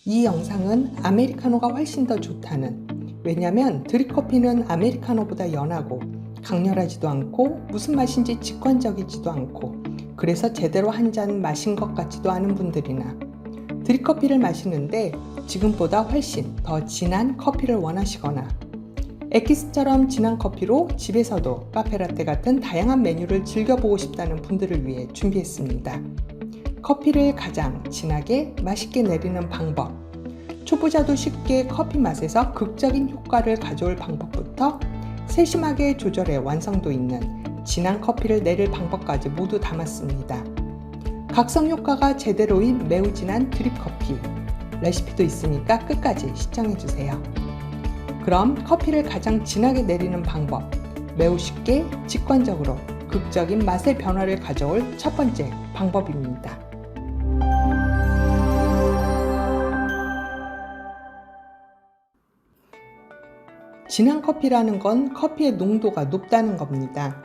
이 영상은 아메리카노가 훨씬 더 좋다는, 왜냐면 드립커피는 아메리카노보다 연하고 강렬하지도 않고 무슨 맛인지 직관적이지도 않고 그래서 제대로 한 잔 마신 것 같지도 않은 분들이나 드립커피를 마시는데 지금보다 훨씬 더 진한 커피를 원하시거나 엑기스처럼 진한 커피로 집에서도 카페라떼 같은 다양한 메뉴를 즐겨보고 싶다는 분들을 위해 준비했습니다. 커피를 가장 진하게 맛있게 내리는 방법, 초보자도 쉽게 커피 맛에서 극적인 효과를 가져올 방법부터 세심하게 조절해 완성도 있는 진한 커피를 내릴 방법까지 모두 담았습니다. 각성 효과가 제대로인 매우 진한 드립커피, 레시피도 있으니까 끝까지 시청해주세요. 그럼 커피를 가장 진하게 내리는 방법, 매우 쉽게 직관적으로 극적인 맛의 변화를 가져올 첫 번째 방법입니다. 진한 커피라는 건 커피의 농도가 높다는 겁니다.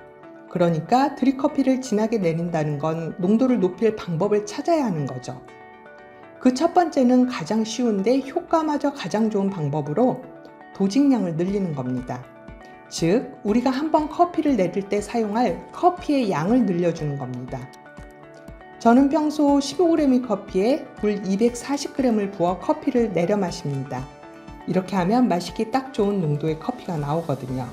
그러니까 드립커피를 진하게 내린다는 건 농도를 높일 방법을 찾아야 하는 거죠. 그 첫 번째는 가장 쉬운데 효과마저 가장 좋은 방법으로 도직량을 늘리는 겁니다. 즉, 우리가 한번 커피를 내릴 때 사용할 커피의 양을 늘려주는 겁니다. 저는 평소 15g의 커피에 물 240g을 부어 커피를 내려 마십니다. 이렇게 하면 마시기 딱 좋은 농도의 커피가 나오거든요.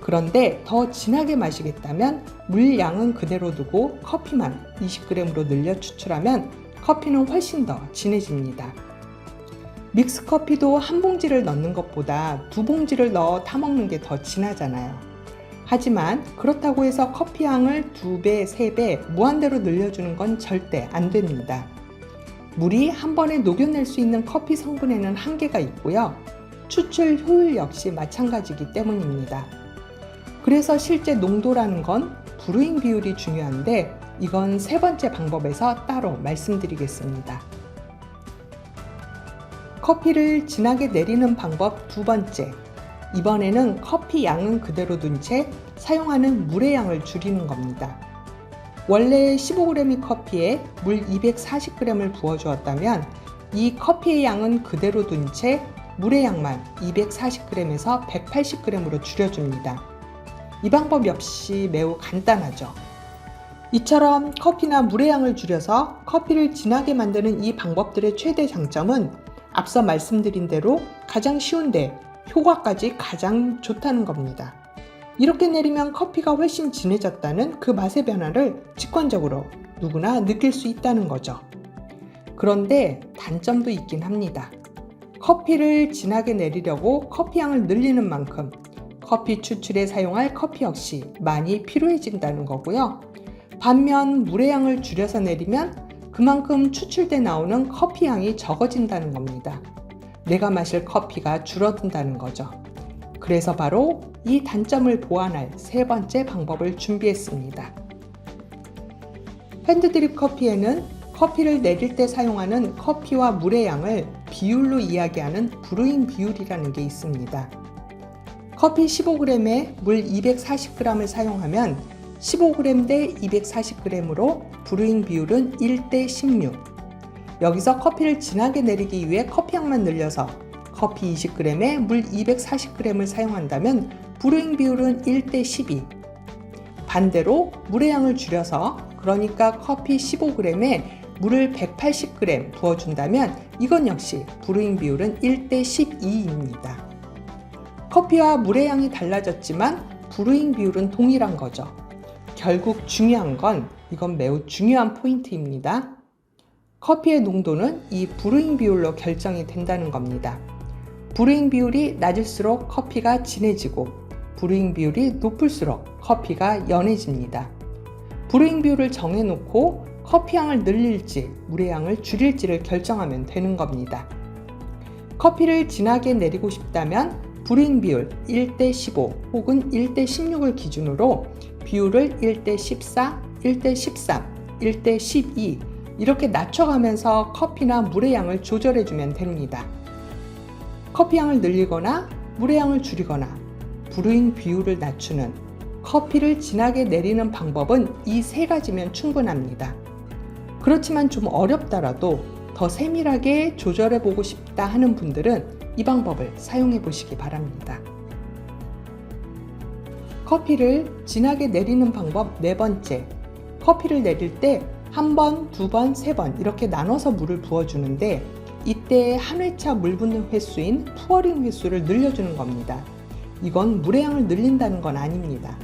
그런데 더 진하게 마시겠다면 물량은 그대로 두고 커피만 20g으로 늘려 추출하면 커피는 훨씬 더 진해집니다. 믹스커피도 한 봉지를 넣는 것보다 두 봉지를 넣어 타먹는 게 더 진하잖아요. 하지만 그렇다고 해서 커피 양을 2배, 3배 무한대로 늘려주는 건 절대 안 됩니다. 물이 한 번에 녹여낼 수 있는 커피 성분에는 한계가 있고요. 추출 효율 역시 마찬가지이기 때문입니다. 그래서 실제 농도라는 건 브루잉 비율이 중요한데 이건 세 번째 방법에서 따로 말씀드리겠습니다. 커피를 진하게 내리는 방법 두 번째, 이번에는 커피 양은 그대로 둔 채 사용하는 물의 양을 줄이는 겁니다. 원래 15g의 커피에 물 240g을 부어주었다면 이 커피의 양은 그대로 둔 채 물의 양만 240g에서 180g으로 줄여줍니다. 이 방법 역시 매우 간단하죠. 이처럼 커피나 물의 양을 줄여서 커피를 진하게 만드는 이 방법들의 최대 장점은 앞서 말씀드린 대로 가장 쉬운데 효과까지 가장 좋다는 겁니다. 이렇게 내리면 커피가 훨씬 진해졌다는 그 맛의 변화를 직관적으로 누구나 느낄 수 있다는 거죠. 그런데 단점도 있긴 합니다. 커피를 진하게 내리려고 커피 양을 늘리는 만큼 커피 추출에 사용할 커피 역시 많이 필요해진다는 거고요. 반면 물의 양을 줄여서 내리면 그만큼 추출돼 나오는 커피 양이 적어진다는 겁니다. 내가 마실 커피가 줄어든다는 거죠. 그래서 바로 이 단점을 보완할 세 번째 방법을 준비했습니다. 핸드드립 커피에는 커피를 내릴 때 사용하는 커피와 물의 양을 비율로 이야기하는 브루잉 비율이라는 게 있습니다. 커피 15g에 물 240g을 사용하면 15g 대 240g으로 브루잉 비율은 1대 16. 여기서 커피를 진하게 내리기 위해 커피 양만 늘려서 커피 20g에 물 240g을 사용한다면 브루잉 비율은 1대 12. 반대로 물의 양을 줄여서 그러니까 커피 15g에 물을 180g 부어준다면 이건 역시 브루잉 비율은 1대 12입니다. 커피와 물의 양이 달라졌지만 브루잉 비율은 동일한 거죠. 결국 중요한 건 이건 매우 중요한 포인트입니다. 커피의 농도는 이 브루잉 비율로 결정이 된다는 겁니다. 브루잉 비율이 낮을수록 커피가 진해지고 브루잉 비율이 높을수록 커피가 연해집니다. 브루잉 비율을 정해놓고 커피 양을 늘릴지 물의 양을 줄일지를 결정하면 되는 겁니다. 커피를 진하게 내리고 싶다면 브루잉 비율 1대 15 혹은 1대 16을 기준으로 비율을 1대 14, 1대 13, 1대 12 이렇게 낮춰가면서 커피나 물의 양을 조절해주면 됩니다. 커피 양을 늘리거나 물의 양을 줄이거나 브루잉 비율을 낮추는 커피를 진하게 내리는 방법은 이 세 가지면 충분합니다. 그렇지만 좀 어렵더라도 더 세밀하게 조절해 보고 싶다 하는 분들은 이 방법을 사용해 보시기 바랍니다. 커피를 진하게 내리는 방법 네 번째. 커피를 내릴 때 한 번, 두 번, 세 번 이렇게 나눠서 물을 부어주는데 이때 한 회차 물 붓는 횟수인 푸어링 횟수를 늘려주는 겁니다. 이건 물의 양을 늘린다는 건 아닙니다.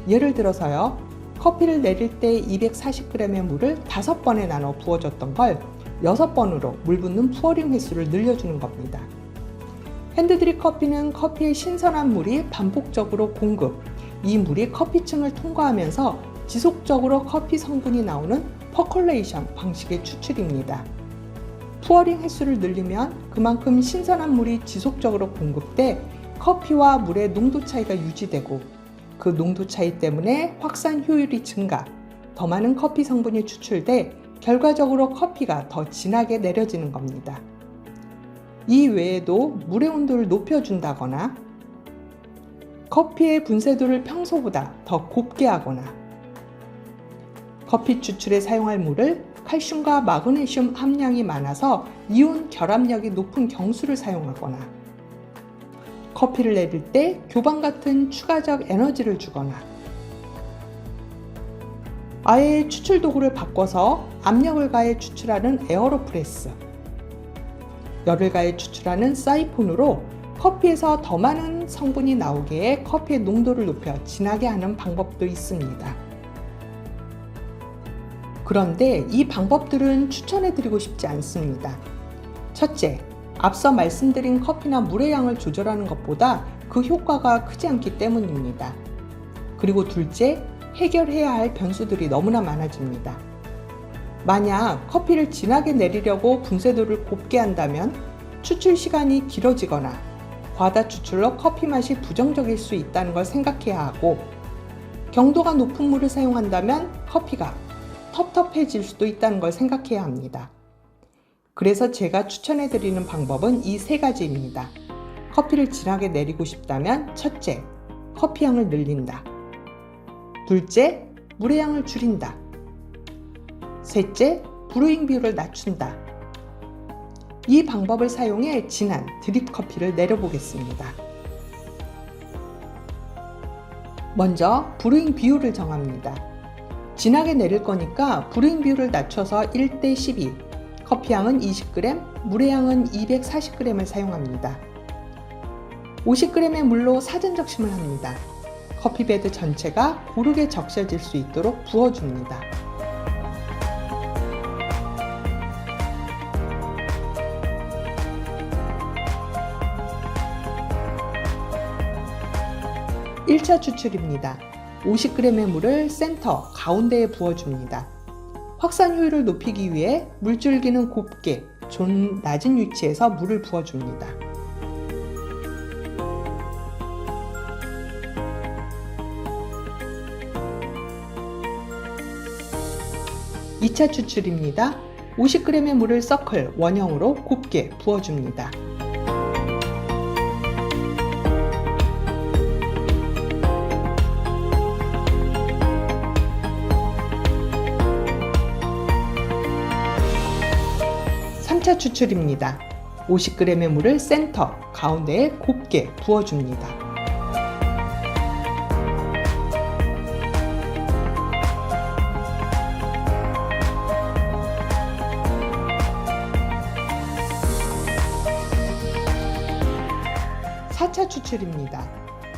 예를 들어서요. 커피를 내릴 때 240g의 물을 5번에 나눠 부어줬던 걸 6번으로 물 붓는 푸어링 횟수를 늘려주는 겁니다. 핸드드립 커피는 커피의 신선한 물이 반복적으로 공급, 이 물이 커피층을 통과하면서 지속적으로 커피 성분이 나오는 퍼콜레이션 방식의 추출입니다. 푸어링 횟수를 늘리면 그만큼 신선한 물이 지속적으로 공급돼 커피와 물의 농도 차이가 유지되고 그 농도 차이 때문에 확산 효율이 증가, 더 많은 커피 성분이 추출돼 결과적으로 커피가 더 진하게 내려지는 겁니다. 이 외에도 물의 온도를 높여준다거나 커피의 분쇄도를 평소보다 더 곱게 하거나 커피 추출에 사용할 물을 칼슘과 마그네슘 함량이 많아서 이온 결합력이 높은 경수를 사용하거나 커피를 내릴 때 교반 같은 추가적 에너지를 주거나 아예 추출 도구를 바꿔서 압력을 가해 추출하는 에어로프레스, 열을 가해 추출하는 사이폰으로 커피에서 더 많은 성분이 나오게 해 커피의 농도를 높여 진하게 하는 방법도 있습니다. 그런데 이 방법들은 추천해드리고 싶지 않습니다. 첫째, 앞서 말씀드린 커피나 물의 양을 조절하는 것보다 그 효과가 크지 않기 때문입니다. 그리고 둘째, 해결해야 할 변수들이 너무나 많아집니다. 만약 커피를 진하게 내리려고 분쇄도를 곱게 한다면 추출 시간이 길어지거나 과다 추출로 커피 맛이 부정적일 수 있다는 걸 생각해야 하고, 경도가 높은 물을 사용한다면 커피가 텁텁해질 수도 있다는 걸 생각해야 합니다. 그래서 제가 추천해드리는 방법은 이 세 가지입니다. 커피를 진하게 내리고 싶다면 첫째, 커피 양을 늘린다. 둘째, 물의 양을 줄인다. 셋째, 브루잉 비율을 낮춘다. 이 방법을 사용해 진한 드립 커피를 내려보겠습니다. 먼저 브루잉 비율을 정합니다. 진하게 내릴 거니까 브루잉 비율을 낮춰서 1:12, 커피 양은 20g, 물의 양은 240g을 사용합니다. 50g의 물로 사전 적심을 합니다. 커피 베드 전체가 고르게 적셔질 수 있도록 부어줍니다. (1차) 추출입니다. 50g의 물을 센터, 가운데에 부어줍니다. 확산 효율을 높이기 위해 물줄기는 곱게, 좀 낮은 위치에서 물을 부어줍니다. (2차) 추출입니다. 50g의 물을 서클, 원형으로 곱게 부어줍니다. (3차) 추출입니다. 50g의 물을 센터, 가운데에 곱게 부어줍니다. (4차) 추출입니다.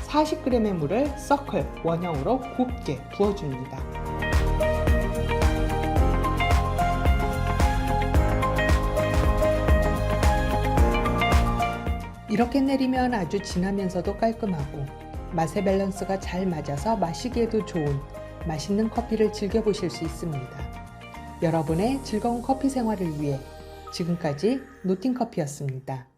40g의 물을 서클, 원형으로 곱게 부어줍니다. 이렇게 내리면 아주 진하면서도 깔끔하고 맛의 밸런스가 잘 맞아서 마시기에도 좋은 맛있는 커피를 즐겨보실 수 있습니다. 여러분의 즐거운 커피 생활을 위해 지금까지 노팅커피였습니다.